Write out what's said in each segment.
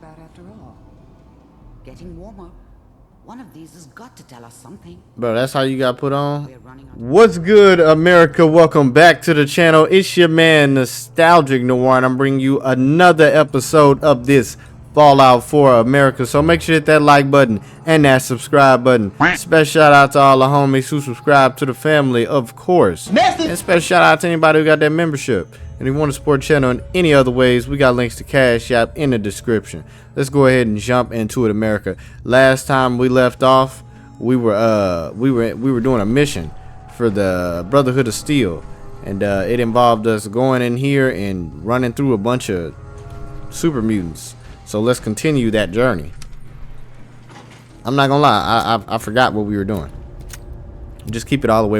about after all. Getting warmer. One of these has got to tell us something. Bro, that's how you got put on? We're running out of What's good, America? Welcome back to the channel. It's your man, Nostalgic Noir, and I'm bringing you another episode of this Fallout 4 America. So make sure to hit that like button and that subscribe button. Special shout out to all the homies who subscribe to the family, of course. And special shout out to anybody who got that membership. And if you want to support the channel in any other ways, we got links to Cash App in the description. Let's go ahead and jump into it, America. Last time we left off, we were doing a mission for the Brotherhood of Steel, and it involved us going in here and running through a bunch of super mutants. So let's continue that journey. I'm not gonna lie, I forgot what we were doing. Just keep it all the way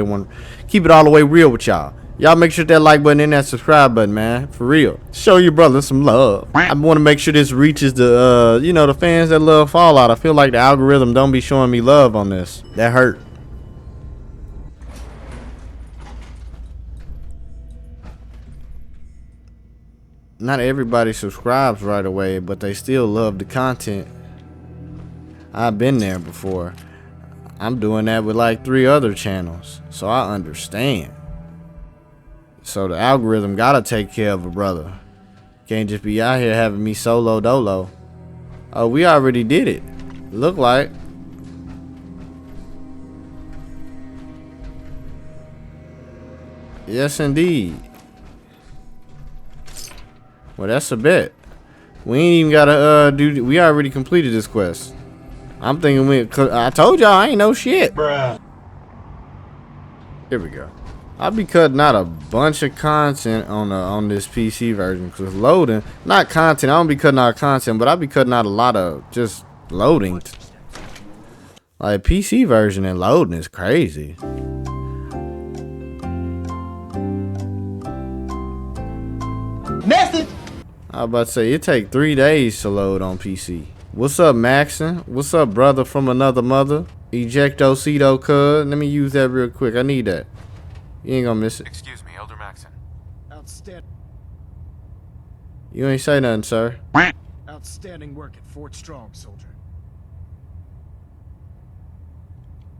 real with y'all. Y'all make sure that like button and that subscribe button, man. For real. Show your brother some love. I want to make sure this reaches the, the fans that love Fallout. I feel like the algorithm don't be showing me love on this. That hurt. Not everybody subscribes right away, but they still love the content. I've been there before. I'm doing that with like 3 other channels, so I understand. So the algorithm gotta take care of a brother. Can't just be out here having me solo dolo. Oh, we already did it. Look like. Yes, indeed. Well, that's a bet. We ain't even gotta do. We already completed this quest. I'm thinking I told y'all I ain't no shit. Bruh. Here we go. I'll be cutting out a bunch of content on this PC version because loading, not content. I don't be cutting out content, but I'll be cutting out a lot of just loading. Like PC version and loading is crazy. Message. I was about to say it take 3 days to load on PC. What's up, Maxon? What's up, brother from another mother? Ejecto Cedo cuz. Let me use that real quick. I need that. You ain't gonna miss it. Excuse me, Elder Maxon. Outstanding. You ain't say nothing, sir. Outstanding work at Fort Strong, soldier.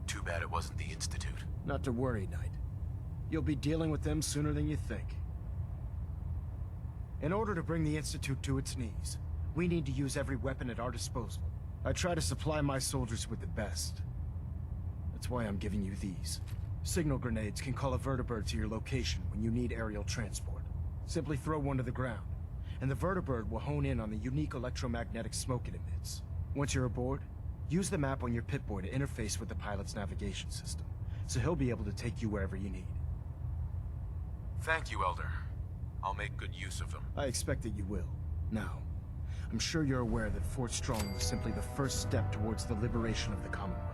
Too bad it wasn't the Institute. Not to worry, Knight. You'll be dealing with them sooner than you think. In order to bring the Institute to its knees, we need to use every weapon at our disposal. I try to supply my soldiers with the best. That's why I'm giving you these. Signal grenades can call a vertibird to your location when you need aerial transport. Simply throw one to the ground, and the vertibird will hone in on the unique electromagnetic smoke it emits. Once you're aboard, use the map on your Pip-Boy to interface with the pilot's navigation system, so he'll be able to take you wherever you need. Thank you, Elder. I'll make good use of them. I expect that you will. Now, I'm sure you're aware that Fort Strong was simply the first step towards the liberation of the Commonwealth.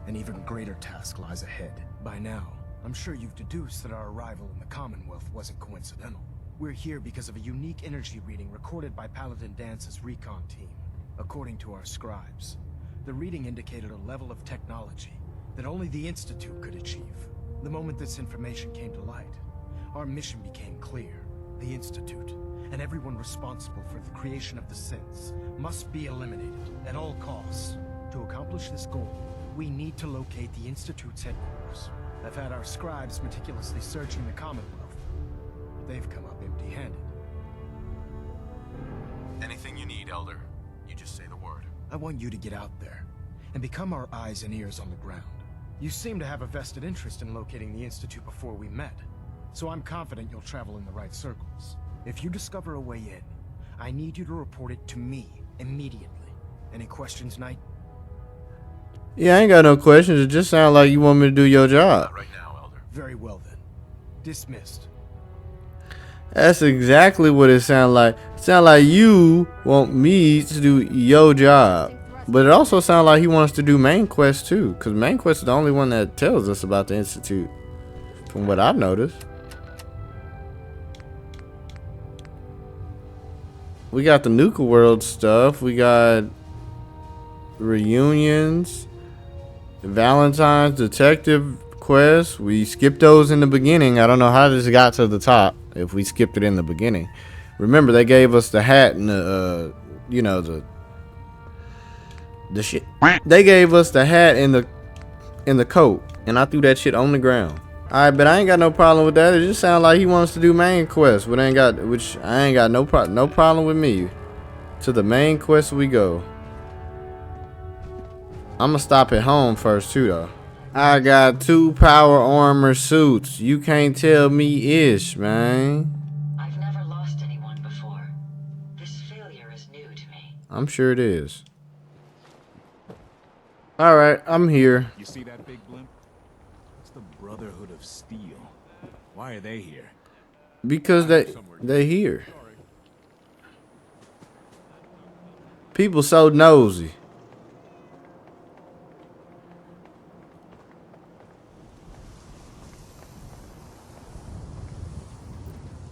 An even greater task lies ahead. By now, I'm sure you've deduced that our arrival in the Commonwealth wasn't coincidental. We're here because of a unique energy reading recorded by Paladin Dance's recon team. According to our scribes, the reading indicated a level of technology that only the Institute could achieve. The moment this information came to light, our mission became clear. The Institute, and everyone responsible for the creation of the synths, must be eliminated at all costs. To accomplish this goal, we need to locate the Institute's headquarters. I've had our scribes meticulously searching the Commonwealth, but they've come up empty-handed. Anything you need, Elder, you just say the word. I want you to get out there and become our eyes and ears on the ground. You seem to have a vested interest in locating the Institute before we met, so I'm confident you'll travel in the right circles. If you discover a way in, I need you to report it to me immediately. Any questions, Knight? Yeah, I ain't got no questions. It just sounds like you want me to do your job. Not right now, Elder. Very well then. Dismissed. That's exactly what it sounds like. It sounds like you want me to do your job. But it also sounds like he wants to do main quest too. Because main quest is the only one that tells us about the Institute. From what I've noticed. We got the Nuka World stuff. We got reunions. Valentine's detective quest. We skipped those in the beginning. I don't know how this got to the top if we skipped it in the beginning. Remember, they gave us the hat and the The shit. They gave us the hat and the coat, and I threw that shit on the ground. Alright, but I ain't got no problem with that. It just sounds like he wants to do main quest, but I ain't got no problem with me. To the main quest we go. I'ma stop at home first too though. I got 2 power armor suits. You can't tell me ish, man. I've never lost anyone before. This failure is new to me. I'm sure it is. Alright, I'm here. You see that big blimp? It's the Brotherhood of Steel. Why are they here? Because they here. People so nosy.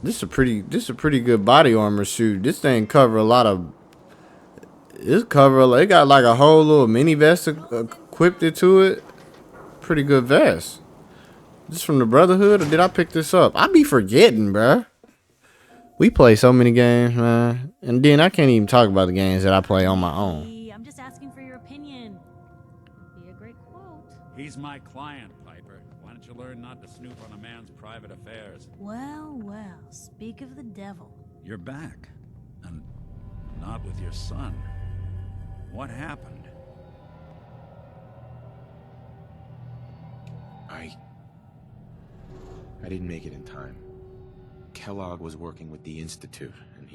This is a pretty good body armor suit. This thing cover a lot of. It got like a whole little mini vest equipped to it. Pretty good vest. This from the Brotherhood, or did I pick this up? I be forgetting, bruh. We play so many games, man, and then I can't even talk about the games that I play on my own. I'm just asking for your opinion. Would be a great quote. He's my client, Piper. Why don't you learn not to snoop on a man's private affairs? Well, well, speak of the devil. You're back. And not with your son. What happened? I didn't make it in time. Kellogg was working with the Institute, and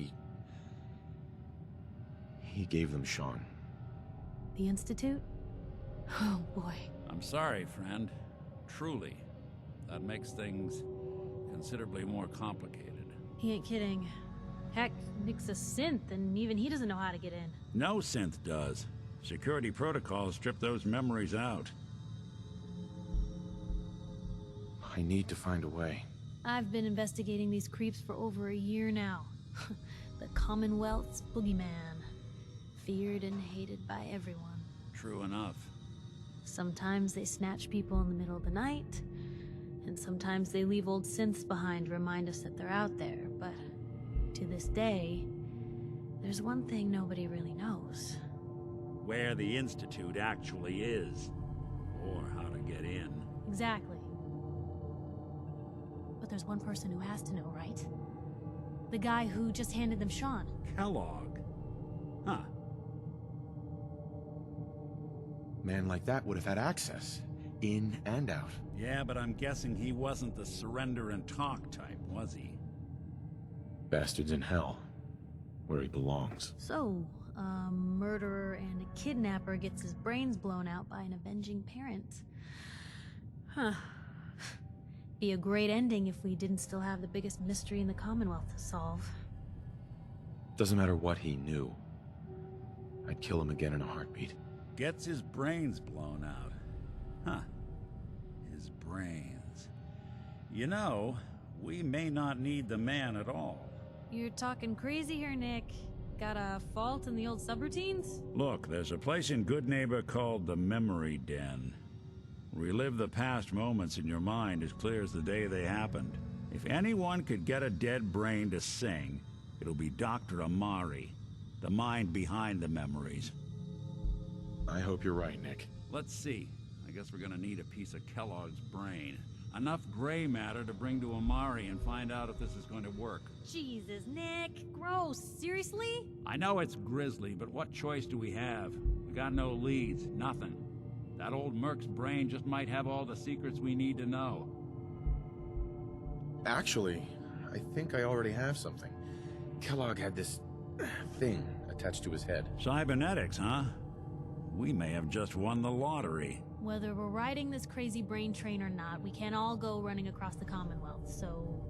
he gave them Sean. The Institute? Oh, boy. I'm sorry, friend. Truly. That makes things considerably more complicated. He ain't kidding. Heck, Nick's a synth, and even he doesn't know how to get in. No synth does. Security protocols strip those memories out. I need to find a way. I've been investigating these creeps for over a year now. The Commonwealth's boogeyman. Feared and hated by everyone. True enough. Sometimes they snatch people in the middle of the night, and sometimes they leave old synths behind to remind us that they're out there, but to this day, there's one thing nobody really knows. Where the Institute actually is. Or how to get in. Exactly. But there's one person who has to know, right? The guy who just handed them Sean. Kellogg. Huh. Man like that would have had access. In and out. Yeah, but I'm guessing he wasn't the surrender and talk type, was he? Bastard's in hell. Where he belongs. So, a murderer and a kidnapper gets his brains blown out by an avenging parent. Huh. Be a great ending if we didn't still have the biggest mystery in the Commonwealth to solve. Doesn't matter what he knew. I'd kill him again in a heartbeat. Gets his brains blown out. Huh. His brains. You know, we may not need the man at all. You're talking crazy here, Nick. Got a fault in the old subroutines? Look, there's a place in Goodneighbor called the Memory Den. Relive the past moments in your mind as clear as the day they happened. If anyone could get a dead brain to sing, it'll be Dr. Amari, the mind behind the memories. I hope you're right, Nick. Let's see. I guess we're gonna need a piece of Kellogg's brain. Enough gray matter to bring to Amari and find out if this is going to work. Jesus, Nick. Gross. Seriously? I know it's grisly, but what choice do we have? We got no leads, nothing. That old Merc's brain just might have all the secrets we need to know. Actually, I think I already have something. Kellogg had this thing attached to his head. Cybernetics, huh? We may have just won the lottery. Whether we're riding this crazy brain train or not, we can't all go running across the Commonwealth, so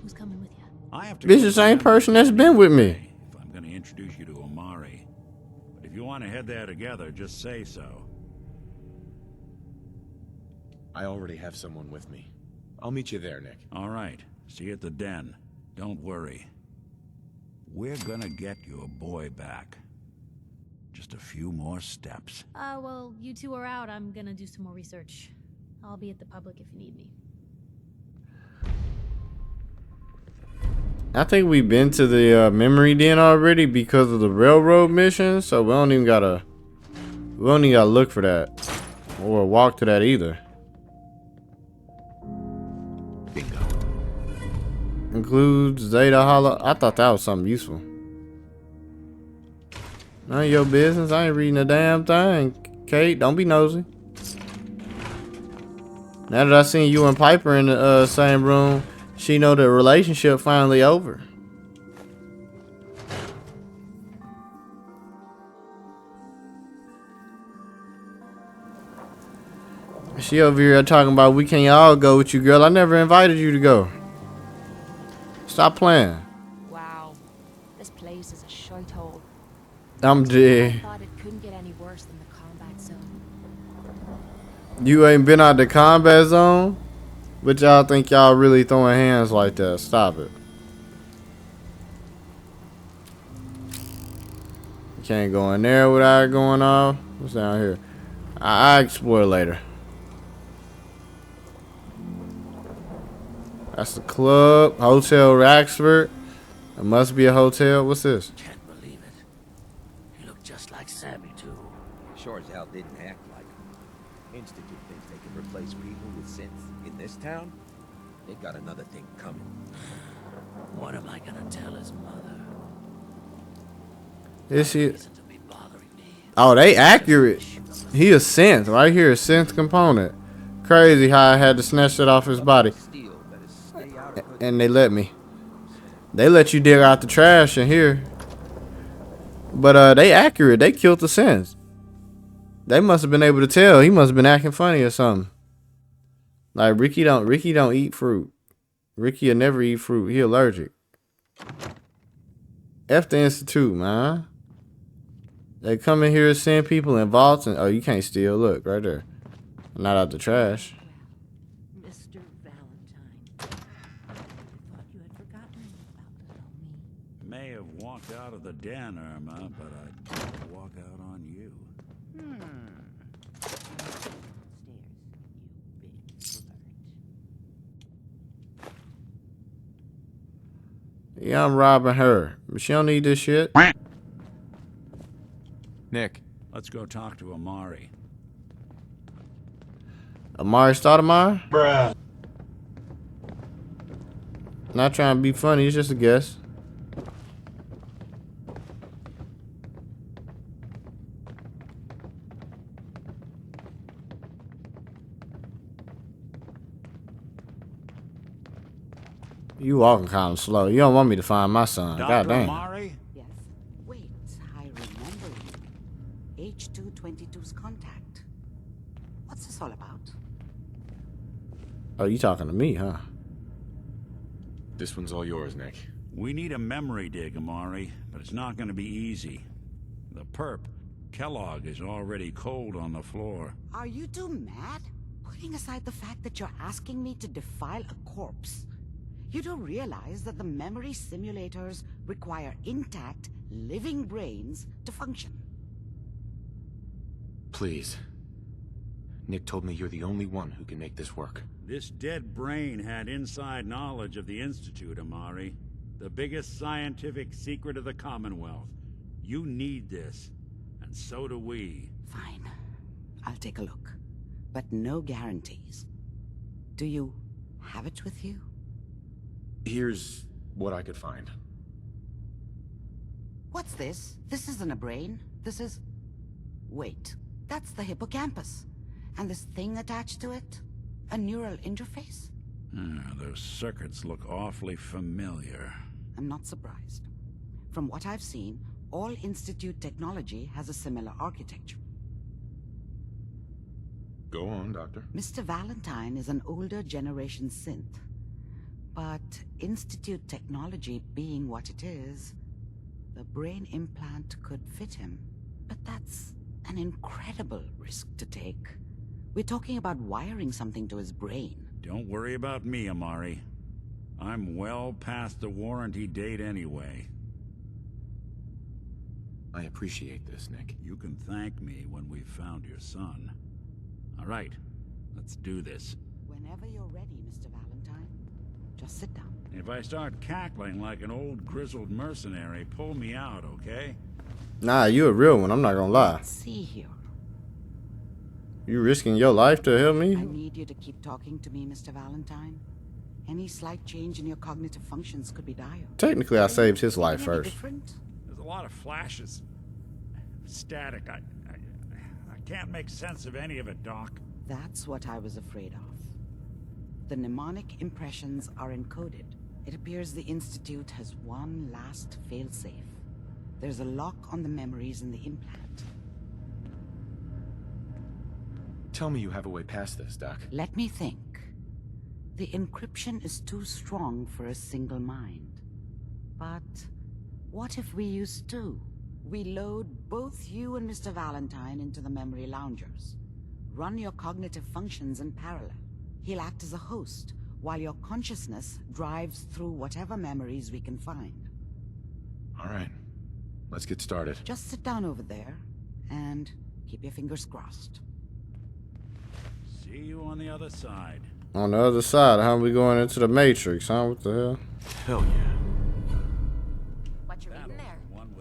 who's coming with you? I have to. This is the same person that's been with me. If I'm going to introduce you to Amari. But if you want to head there together, just say so. I already have someone with me. I'll meet you there, Nick. All right. See you at the den. Don't worry. We're gonna get your boy back. Just a few more steps. Well, you two are out. I'm gonna do some more research. I'll be at the public if you need me. I think we've been to the memory den already because of the railroad mission, so we don't even gotta We don't even gotta look for that. Or walk to that either. Bingo. Includes Zeta Hollow. I thought that was something useful. None of your business. I ain't reading a damn thing. Kate, don't be nosy. Now that I seen you and Piper in the same room, she know the relationship finally over. She over here talking about we can't all go with you, girl. I never invited you to go. Stop playing. Wow, this place is a shithole. I'm I dead. thought it couldn't get any worse than the combat zone. You ain't been out the combat zone? But y'all think y'all really throwing hands like that. Stop it. You can't go in there without it going off. What's down here? I'll explore later. That's the club. Hotel Raxford. It must be a hotel. What's this? Can't believe it. He looked just like Sammy, too. Sure as hell didn't act like him. Institute thinks they can replace people with synths in this town? They got another thing coming. What am I gonna tell his mother? Is she? Reason to be bothering me. Oh, they accurate. He a synth right here. Synth component. Crazy how I had to snatch that off his body. Steel better stay out of good And they let me. They let you dig out the trash in here. But they accurate. They killed the synth. They must have been able to tell. He must have been acting funny or something. Like Ricky don't eat fruit. Ricky will never eat fruit. He allergic. F the Institute, man. They come in here and send people in vaults and oh, you can't steal. Look right there. Not out the trash. Mr. Valentine, I thought you had forgotten about little me. May have walked out of the den, Irma, but I didn't walk out on you. Stairs, you big flirt. Yeah, I'm robbing her. But she don't need this shit. Nick, Let's go talk to Amari. Amari Stoudemire? Bruh. Not trying to be funny, it's just a guess. You walking kind of slow. You don't want me to find my son. God Dr. damn. Amari? Yes. Wait, I remember you. H222's contact. What's this all about? Oh, you talking to me, huh? This one's all yours, Nick. We need a memory dig, Amari, but it's not going to be easy. The perp, Kellogg, is already cold on the floor. Are you two mad? Putting aside the fact that you're asking me to defile a corpse, you do realize that the memory simulators require intact, living brains to function. Please. Nick told me you're the only one who can make this work. This dead brain had inside knowledge of the Institute, Amari. The biggest scientific secret of the Commonwealth. You need this, and so do we. Fine. I'll take a look. But no guarantees. Do you have it with you? Here's what I could find. What's this? This isn't a brain. This is... Wait. That's the hippocampus. And this thing attached to it? A neural interface? Those circuits look awfully familiar. I'm not surprised. From what I've seen, all Institute technology has a similar architecture. Go on, Doctor. Mr. Valentine is an older generation synth. But Institute technology being what it is, the brain implant could fit him. But that's an incredible risk to take. We're talking about wiring something to his brain. Don't worry about me, Amari. I'm well past the warranty date anyway. I appreciate this, Nick. You can thank me when we've found your son. All right, let's do this. Whenever you're ready, Mr. Valentine. Just sit down. If I start cackling like an old grizzled mercenary, pull me out, okay? Nah, you a real one. I'm not gonna lie. Let's see here. You risking your life to help me? I need you to keep talking to me, Mr. Valentine. Any slight change in your cognitive functions could be dire. Technically, I saved his life Feeling any first. different? There's a lot of flashes. Static. I can't make sense of any of it, Doc. That's what I was afraid of. The mnemonic impressions are encoded. It appears the Institute has one last failsafe. There's a lock on the memories in the implant. Tell me you have a way past this, Doc. Let me think. The encryption is too strong for a single mind. But what if we use two? We load both you and Mr. Valentine into the memory loungers. Run your cognitive functions in parallel. He'll act as a host, while your consciousness drives through whatever memories we can find. All right. Let's get started. Just sit down over there, and keep your fingers crossed. See you on the other side. On the other side, how we going into the Matrix, huh? What the hell? Hell yeah. What you reading there?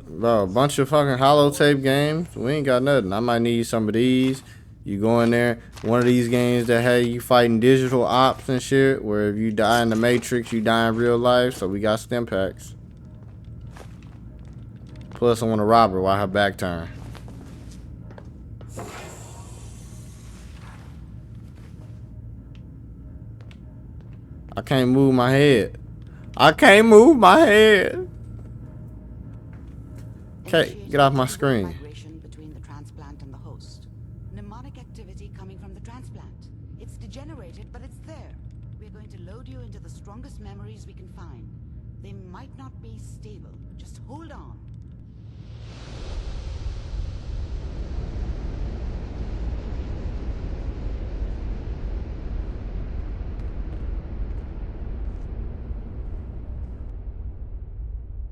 Bro, a bunch of fucking holotape games. We ain't got nothing. I might need some of these. You go in there, one of these games that had you fighting digital ops and shit, where if you die in the Matrix, you die in real life. So we got stim packs. Plus, I want to rob her while her back turned. I can't move my head. I can't move my head. Okay, get off my screen. Migration between the transplant and the host. Mnemonic activity coming from the transplant. It's degenerated, but it's there. We're going to load you into the strongest memories we can find. They might not be stable. Just hold on.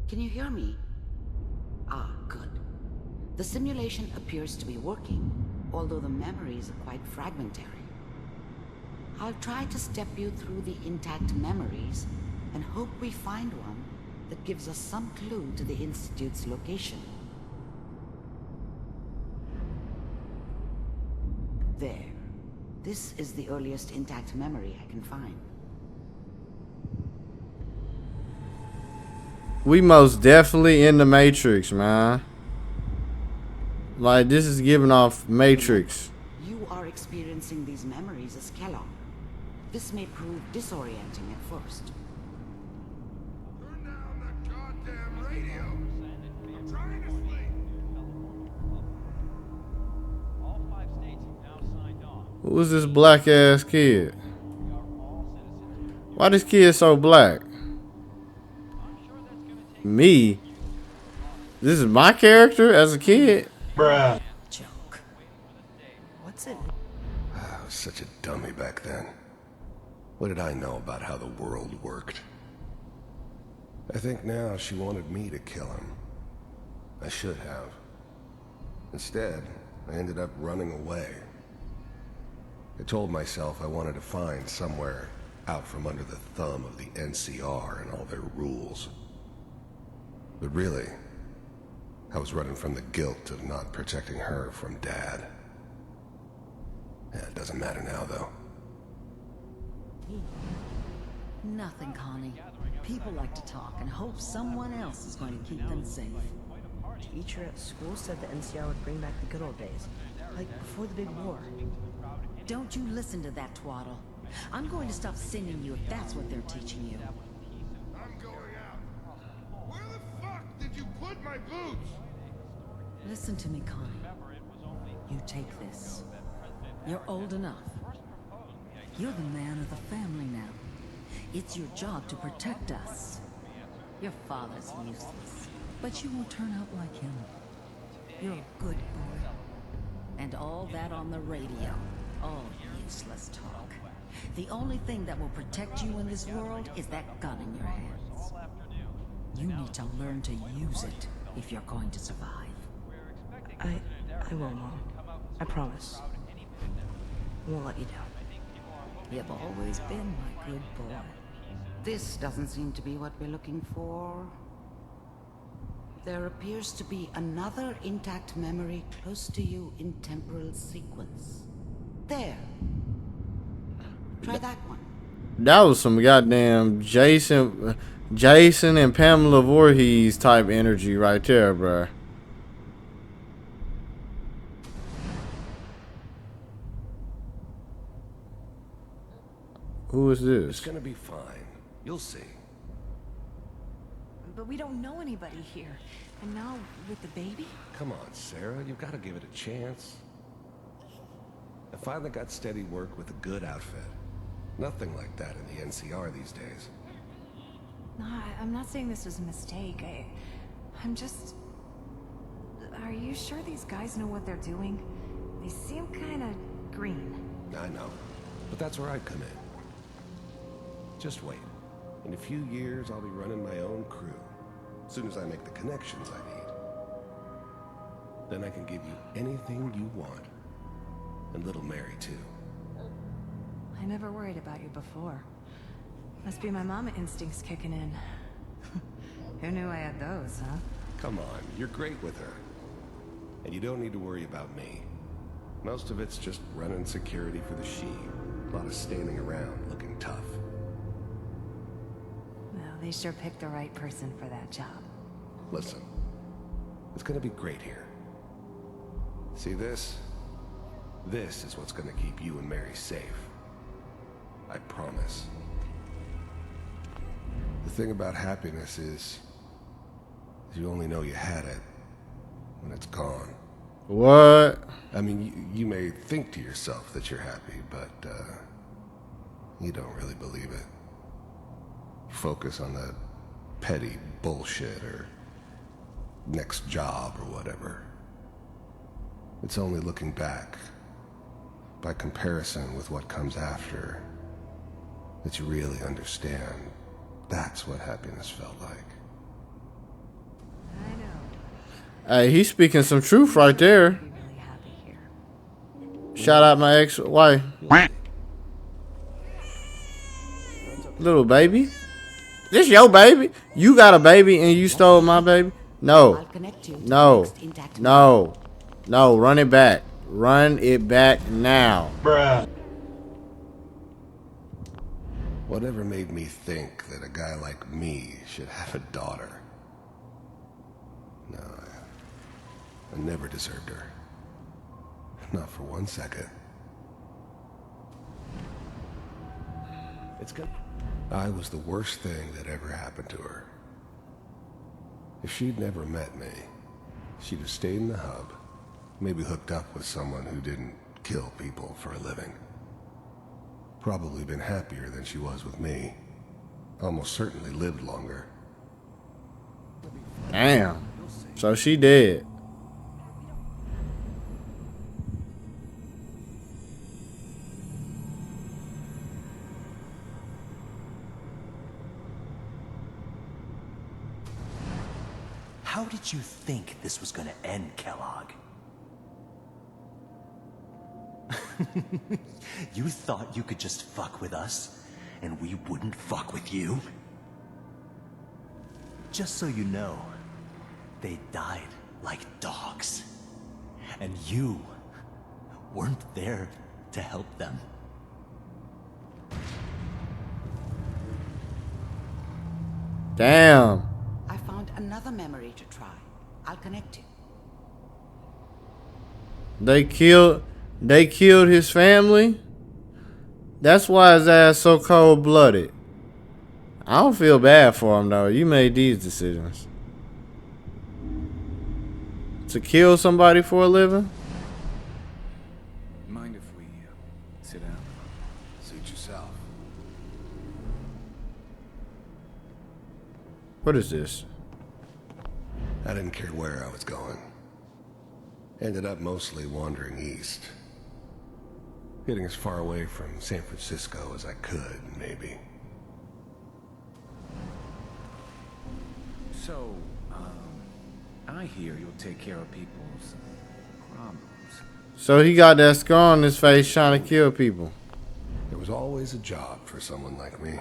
Can you hear me? Ah, good. The simulation appears to be working, although the memories are quite fragmentary. I'll try to step you through the intact memories and hope we find one that gives us some clue to the Institute's location. There. This is the earliest intact memory I can find. We most definitely in the Matrix, man. Like, this is giving off Matrix. You are experiencing these memories as Kellogg. This may prove disorienting at first. Turn down that goddamn radio. I'm trying to sleep. All 5 states have now signed on. Who is this black ass kid? Why this kid so black? Me? This is my character as a kid? Bruh. Joke. What's it? I was such a dummy back then. What did I know about how the world worked? I think now she wanted me to kill him. I should have. Instead, I ended up running away. I told myself I wanted to find somewhere out from under the thumb of the NCR and all their rules. But really, I was running from the guilt of not protecting her from Dad. Yeah, it doesn't matter now, though. Nothing, Connie. People like to talk and hope someone else is going to keep them safe. Teacher at school said the NCR would bring back the good old days, like before the big war. Don't you listen to that twaddle. I'm going to stop sending you if that's what they're teaching you. I'm going out. Where the fuck did you put my boots? Listen to me, Connie. You take this. You're old enough. You're the man of the family now. It's your job to protect us. Your father's useless, but you won't turn out like him. You're a good boy. And all that on the radio. All useless talk. The only thing that will protect you in this world is that gun in your hands. You need to learn to use it if you're going to survive. I will, Mom. I promise. I won't let you down. You've always been my good boy. This doesn't seem to be what we're looking for. There appears to be another intact memory close to you in temporal sequence. There. Try that one. That was some goddamn Jason and Pamela Voorhees type energy right there, bruh. Who is this? It's gonna be fine. You'll see. But we don't know anybody here. And now, with the baby? Come on, Sarah. You've got to give it a chance. I finally got steady work with a good outfit. Nothing like that in the NCR these days. No, I'm not saying this was a mistake. I'm just... Are you sure these guys know what they're doing? They seem kind of green. I know. But that's where I come in. Just wait. In a few years, I'll be running my own crew. As soon as I make the connections I need. Then I can give you anything you want. And little Mary, too. I never worried about you before. Must be my mama instincts kicking in. Who knew I had those, huh? Come on, you're great with her. And you don't need to worry about me. Most of it's just running security for the she. A lot of standing around looking tough. Well, they sure picked the right person for that job. Listen, it's gonna be great here. See this? This is what's gonna keep you and Mary safe. I promise. The thing about happiness is you only know you had it when it's gone. What? I mean, you may think to yourself that you're happy, but you don't really believe it. Focus on the petty bullshit or next job or whatever. It's only looking back, by comparison with what comes after, that you really understand. That's what happiness felt like. I know. Hey, he's speaking some truth right there. Shout out my ex-wife. Little baby. This your baby? You got a baby and you stole my baby? No. No. No. No. Run it back. Run it back now. Bruh. Whatever made me think that a guy like me should have a daughter? No, I never deserved her. Not for 1 second. It's good. I was the worst thing that ever happened to her. If she'd never met me, she'd have stayed in the hub, maybe hooked up with someone who didn't kill people for a living. Probably been happier than she was with me. Almost certainly lived longer. Damn. So she dead. How did you think this was gonna end, Kellogg? You thought you could just fuck with us, and we wouldn't fuck with you? Just so you know, they died like dogs. And you weren't there to help them. Damn. I found another memory to try. I'll connect you. They killed his family? That's why his ass so cold-blooded. I don't feel bad for him though. You made these decisions. To kill somebody for a living? Mind if we sit down? Suit yourself. What is this? I didn't care where I was going. Ended up mostly wandering east. Getting as far away from San Francisco as I could, maybe. So, I hear you'll take care of people's problems. So he got that scar on his face trying to kill people. There was always a job for someone like me.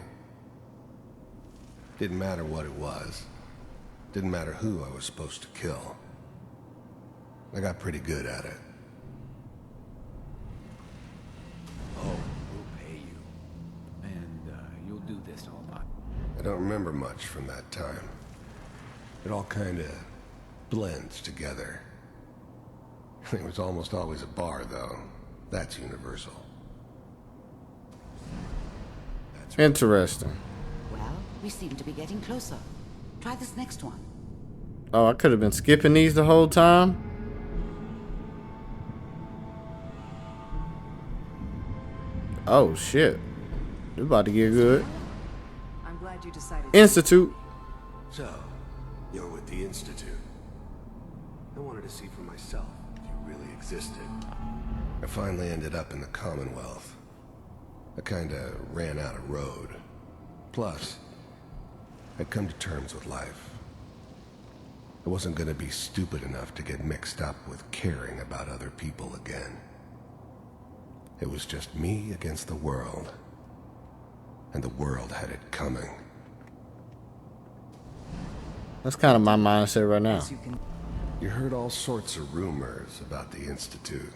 Didn't matter what it was. Didn't matter who I was supposed to kill. I got pretty good at it. don't remember much from that time. It all kinda blends together. It was almost always a bar, though. That's universal. Interesting. Well, we seem to be getting closer. Try this next one. Oh, I could have been skipping these the whole time. Oh shit. It's about to get good. I'm glad you decided. Institute. So, you're with the Institute. I wanted to see for myself if you really existed. I finally ended up in the Commonwealth. I kinda ran out of road. Plus, I'd come to terms with life. I wasn't gonna be stupid enough to get mixed up with caring about other people again. It was just me against the world. And the world had it coming. That's kind of my mindset right now. You heard all sorts of rumors about the Institute.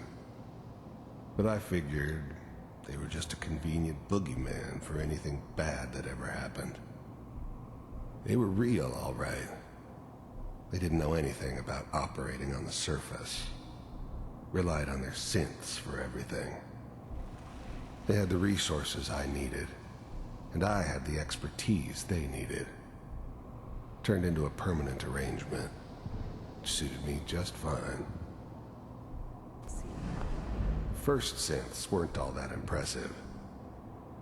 But I figured they were just a convenient boogeyman for anything bad that ever happened. They were real, all right. They didn't know anything about operating on the surface. Relied on their synths for everything. They had the resources I needed, and I had the expertise they needed. Turned into a permanent arrangement, which suited me just fine. First synths weren't all that impressive.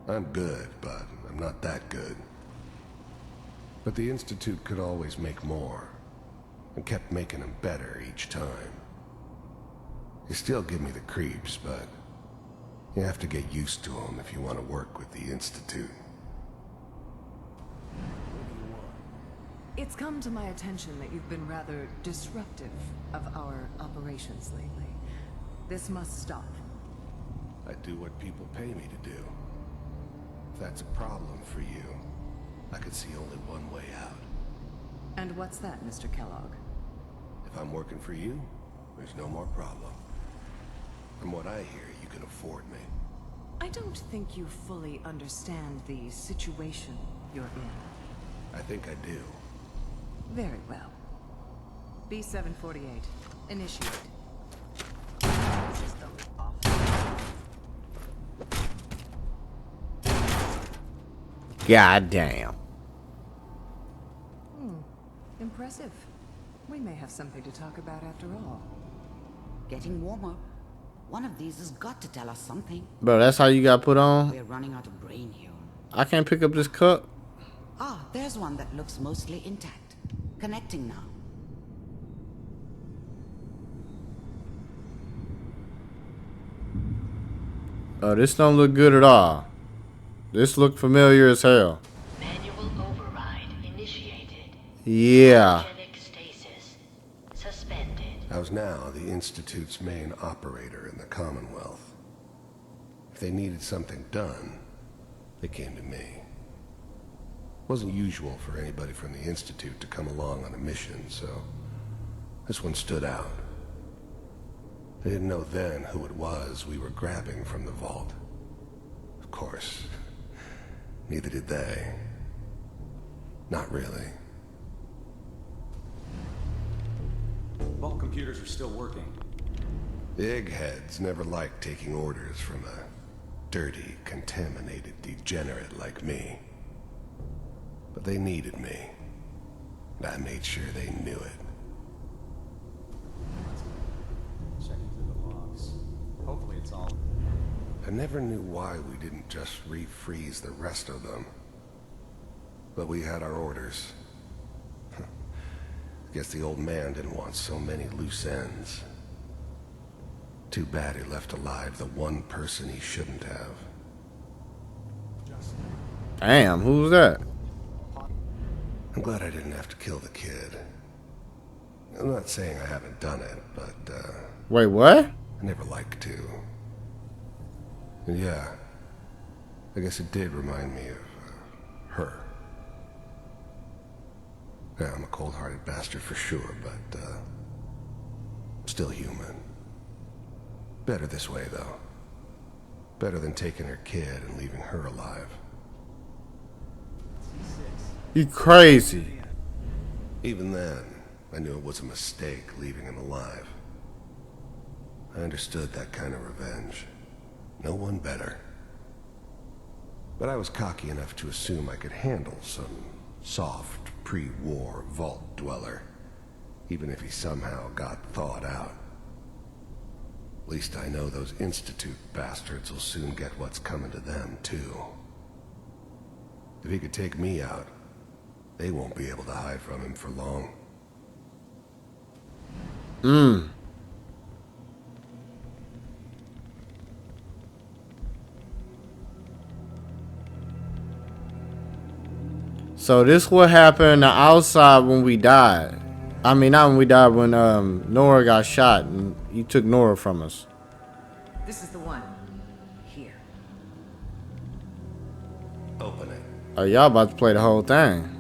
I'm good, but I'm not that good. But the Institute could always make more, and kept making them better each time. They still give me the creeps, but you have to get used to them if you want to work with the Institute. It's come to my attention that you've been rather disruptive of our operations lately. This must stop. I do what people pay me to do. If that's a problem for you, I could see only one way out. And what's that, Mr. Kellogg? If I'm working for you, there's no more problem. From what I hear, you can afford me. I don't think you fully understand the situation you're in. I think I do. Very well. B-748, initiate. System off. God damn. Impressive. We may have something to talk about after all. Getting warmer. One of these has got to tell us something. Bro, that's how you got put on? We're running out of brain here. I can't pick up this cup. Ah, there's one that looks mostly intact. Connecting now. Oh, this don't look good at all. This look familiar as hell. Manual override initiated. Yeah. Cryogenic stasis suspended. I was now the Institute's main operator in the Commonwealth. If they needed something done, they came to me. It wasn't usual for anybody from the Institute to come along on a mission, so this one stood out. They didn't know then who it was we were grabbing from the vault. Of course, neither did they. Not really. Vault computers are still working. The eggheads never liked taking orders from a dirty, contaminated degenerate like me. But they needed me, and I made sure they knew it. Checking through the logs. Hopefully it's all... I never knew why we didn't just refreeze the rest of them. But we had our orders. Guess the old man didn't want so many loose ends. Too bad he left alive the one person he shouldn't have. Damn, who's that? I'm glad I didn't have to kill the kid. I'm not saying I haven't done it, but, Wait, what? I never liked to. And yeah, I guess it did remind me of, her. Yeah, I'm a cold-hearted bastard for sure, but, still human. Better this way, though. Better than taking her kid and leaving her alive. C6. You crazy. Even then, I knew it was a mistake leaving him alive. I understood that kind of revenge. No one better. But I was cocky enough to assume I could handle some soft, pre-war vault dweller, even if he somehow got thawed out. At least I know those Institute bastards will soon get what's coming to them, too. If he could take me out, they won't be able to hide from him for long. So this what happened outside when we died. I mean, not when we died, when Nora got shot and he took Nora from us. This is the one. Here. Open it. Oh, y'all about to play the whole thing.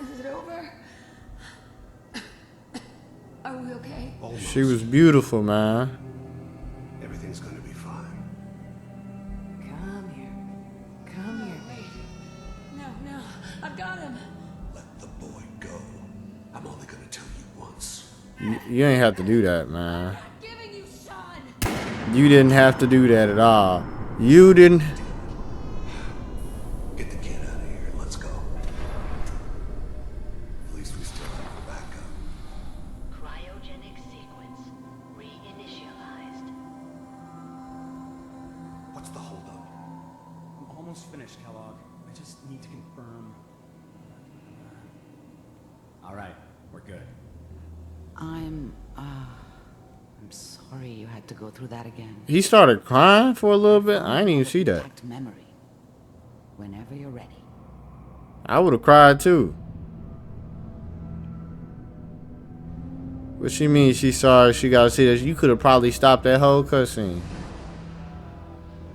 Is it over? Are we okay? She was beautiful, man. Everything's gonna be fine. Come here. Come here, baby. No, I've got him. Let the boy go. I'm only gonna tell you once. You ain't have to do that, man. You didn't have to do that at all. You didn't. Get the kid out of here and let's go. At least we still have a backup. Cryogenic sequence reinitialized. What's the holdup? I'm almost finished, Kellogg. I just need to confirm. All right, we're good. I'm sorry you had to go through that again. He started crying for a little bit. I didn't even see that. Intact memory. Whenever you're ready. I would have cried too. What she mean? She's sorry. She gotta see that. You could have probably stopped that whole cutscene.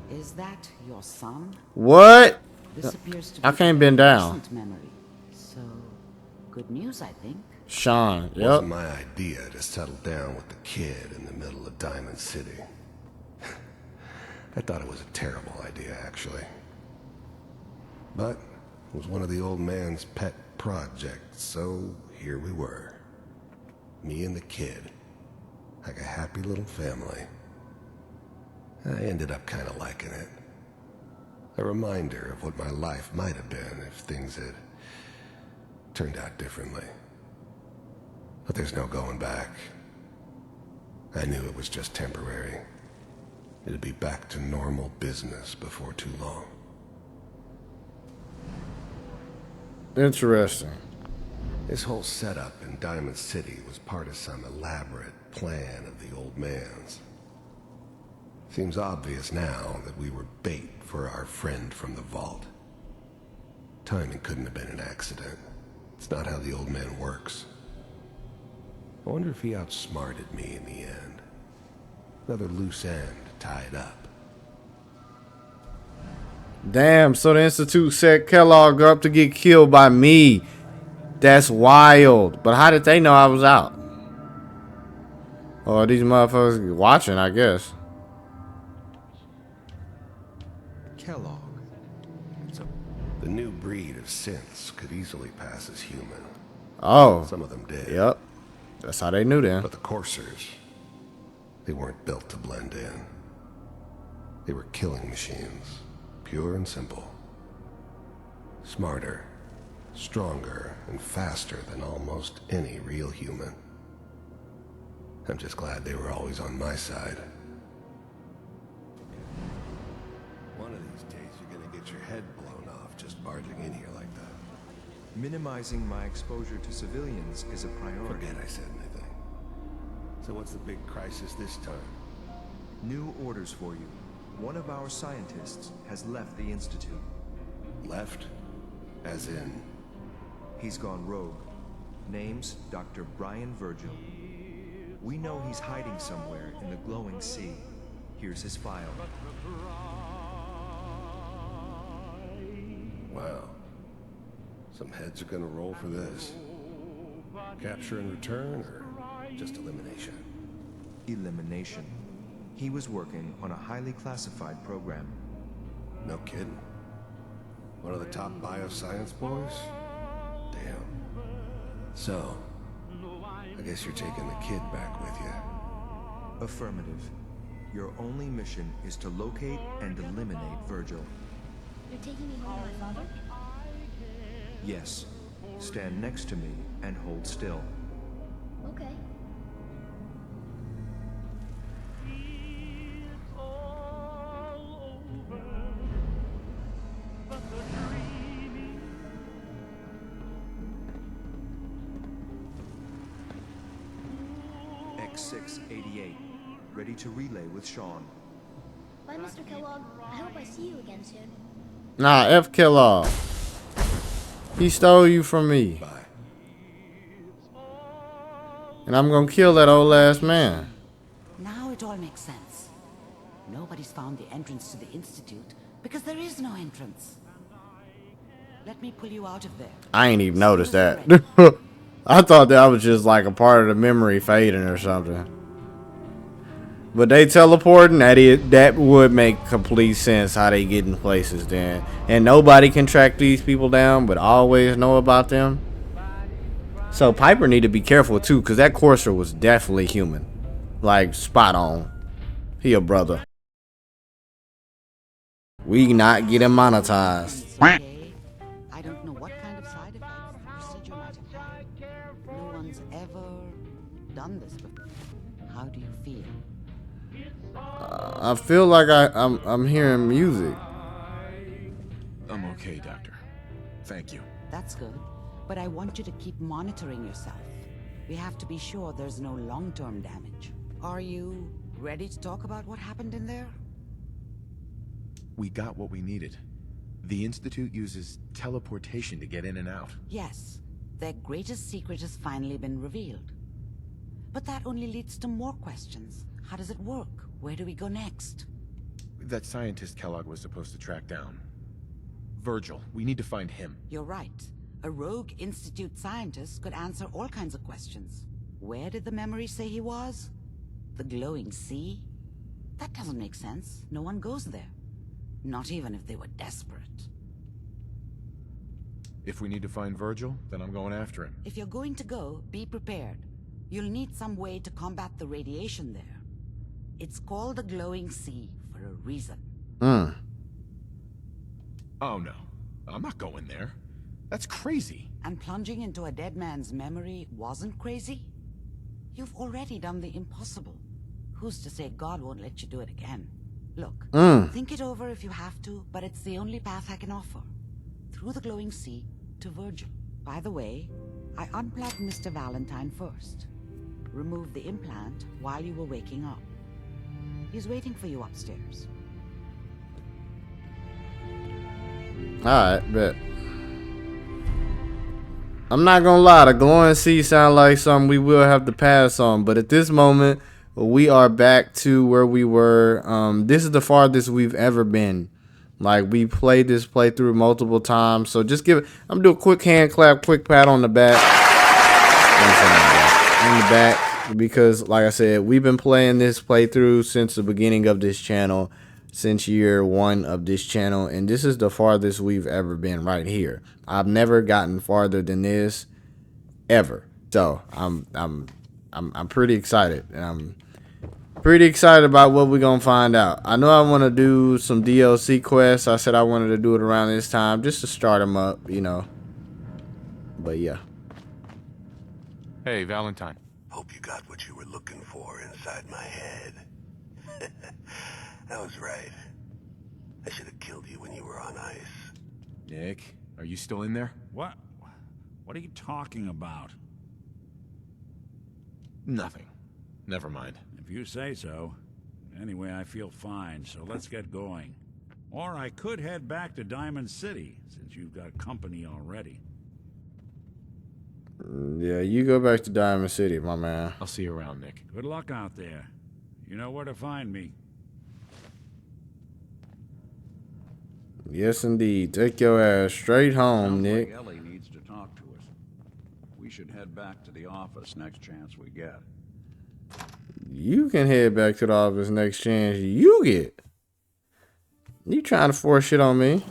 Is that your son? What? This appears to I be can't bend down. recent memory. So, good news, I think. Sean. It Yep. wasn't my idea to settle down with the kid in the middle of Diamond City. I thought it was a terrible idea, actually. But it was one of the old man's pet projects, so here we were. Me and the kid. Like a happy little family. I ended up kind of liking it. A reminder of what my life might have been if things had turned out differently. But there's no going back. I knew it was just temporary. It'd be back to normal business before too long. Interesting. This whole setup in Diamond City was part of some elaborate plan of the old man's. Seems obvious now that we were bait for our friend from the vault. Timing couldn't have been an accident. It's not how the old man works. I wonder if he outsmarted me in the end. Another loose end tied up. Damn, so the Institute set Kellogg up to get killed by me. That's wild. But how did they know I was out? Oh, these motherfuckers watching, I guess. Kellogg. The new breed of synths could easily pass as human. Oh. Some of them did. Yep. That's how they knew then. But the coursers, they weren't built to blend in. They were killing machines, pure and simple. Smarter, stronger, and faster than almost any real human. I'm just glad they were always on my side. One of these days you're gonna get your head blown off just barging in here like that. Minimizing my exposure to civilians is a priority. Forget I said anything. So what's the big crisis this time? New orders for you. One of our scientists has left the Institute. Left? As in? He's gone rogue. Name's Dr. Brian Virgil. We know he's hiding somewhere in the glowing sea. Here's his file. Wow. Some heads are gonna roll for this. Capture and return, or just elimination? Elimination. He was working on a highly classified program. No kidding. One of the top bioscience boys? Damn. So, I guess you're taking the kid back with you. Affirmative. Your only mission is to locate and eliminate Virgil. You're taking me home to my father? Yes. Stand next to me and hold still. Okay. X688, ready to relay with Sean. Bye, Mr. Kellogg. I hope I see you again soon. Nah, F Kellogg. He stole you from me. Bye. And I'm gonna kill that old ass man. Now it all makes sense. Nobody's found the entrance to the Institute because there is no entrance. Let me pull you out of there. I ain't even noticed that. I thought that was just like a part of the memory fading or something. But they teleporting, that would make complete sense how they get in places then. And nobody can track these people down, but always know about them. So Piper need to be careful too, because that Courser was definitely human. Like, spot on. He a brother. We not getting monetized. I don't know what kind of side effects the procedure might have had. No one's ever done this before. How do you feel? I feel like I'm hearing music. I'm okay, Doctor. Thank you. That's good. But I want you to keep monitoring yourself. We have to be sure there's no long-term damage. Are you ready to talk about what happened in there? We got what we needed. The Institute uses teleportation to get in and out. Yes. Their greatest secret has finally been revealed. But that only leads to more questions. How does it work? Where do we go next? That scientist Kellogg was supposed to track down. Virgil. We need to find him. You're right. A rogue Institute scientist could answer all kinds of questions. Where did the memory say he was? The glowing sea? That doesn't make sense. No one goes there. Not even if they were desperate. If we need to find Virgil, then I'm going after him. If you're going to go, be prepared. You'll need some way to combat the radiation there. It's called the glowing sea for a reason. Oh no. I'm not going there. That's crazy. And plunging into a dead man's memory wasn't crazy? You've already done the impossible. Who's to say God won't let you do it again? Look, think it over if you have to, but it's the only path I can offer. Through the glowing sea to Virgil. By the way, I unplugged Mr. Valentine first. Removed the implant while you were waking up. He's waiting for you upstairs. Alright, bet. I'm not gonna lie, the glowing sea sound like something we will have to pass on, but at this moment, we are back to where we were. This is the farthest we've ever been. Like, we played this playthrough multiple times, so just give it, I'm gonna do a quick hand clap, quick pat on the back. On the back, because like I said, we've been playing this playthrough since the beginning of this channel, since year 1 of this channel, and this is the farthest we've ever been right here. I've never gotten farther than this ever. So I'm pretty excited, and I'm pretty excited about what we're gonna find out. I know I want to do some DLC quests. I said I wanted to do it around this time just to start them up, you know. But yeah. Hey, Valentine. Hope you got what you were looking for inside my head. That was right. I should have killed you when you were on ice. Nick, are you still in there? What? What are you talking about? Nothing. Never mind. If you say so. Anyway, I feel fine, so let's get going. Or I could head back to Diamond City, since you've got company already. Yeah, you go back to Diamond City, my man. I'll see you around, Nick. Good luck out there. You know where to find me. Yes, indeed. Take your ass straight home, Nick. Like Ellie needs to talk to us. We should head back to the office next chance we get. You can head back to the office next chance you get. You trying to force shit on me?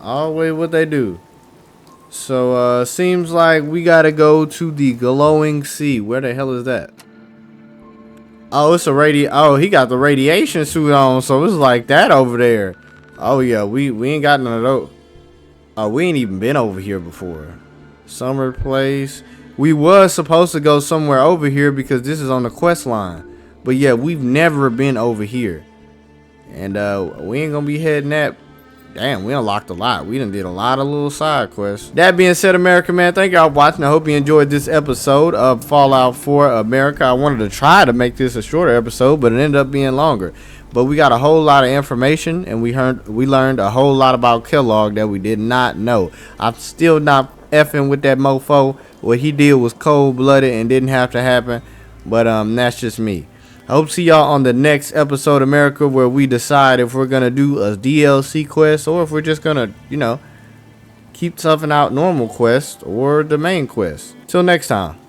Always what they do. So, seems like we gotta go to the glowing sea. Where the hell is that? Oh, it's a oh, he got the radiation suit on, so it's like that over there. Oh yeah, we ain't got none of those. Oh, we ain't even been over here before. Summer place. We was supposed to go somewhere over here because this is on the quest line. But yeah, we've never been over here. And we ain't gonna be heading that. Damn, we unlocked a lot. We done did a lot of little side quests. That being said, America, man, thank y'all for watching. I hope you enjoyed this episode of Fallout 4 America. I wanted to try to make this a shorter episode, but it ended up being longer. But we got a whole lot of information, and we learned a whole lot about Kellogg that we did not know. I'm still not effing with that mofo. What he did was cold-blooded and didn't have to happen. But that's just me. I hope to see y'all on the next episode, America, where we decide if we're going to do a DLC quest or if we're just going to, you know, keep something out normal quest or the main quest. Till next time.